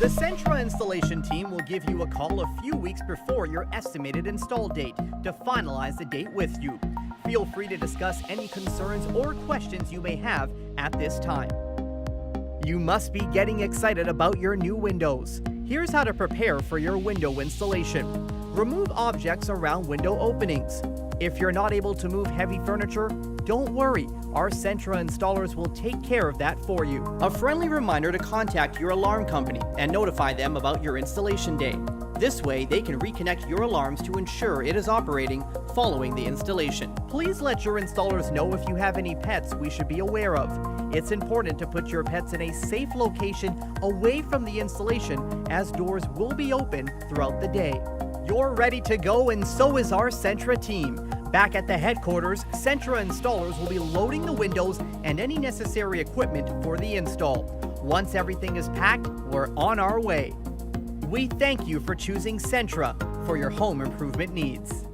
The Centra Installation team will give you a call a few weeks before your estimated install date to finalize the date with you. Feel free to discuss any concerns or questions you may have at this time. You must be getting excited about your new windows. Here's how to prepare for your window installation. Remove objects around window openings. If you're not able to move heavy furniture, don't worry. Our Centra Installers will take care of that for you. A friendly reminder to contact your alarm company and notify them about your installation day. This way, they can reconnect your alarms to ensure it is operating following the installation. Please let your installers know if you have any pets we should be aware of. It's important to put your pets in a safe location away from the installation, as doors will be open throughout the day. You're ready to go, and so is our Centra team. Back at the headquarters, Centra Installers will be loading the windows and any necessary equipment for the install. Once everything is packed, we're on our way. We thank you for choosing Centra for your home improvement needs.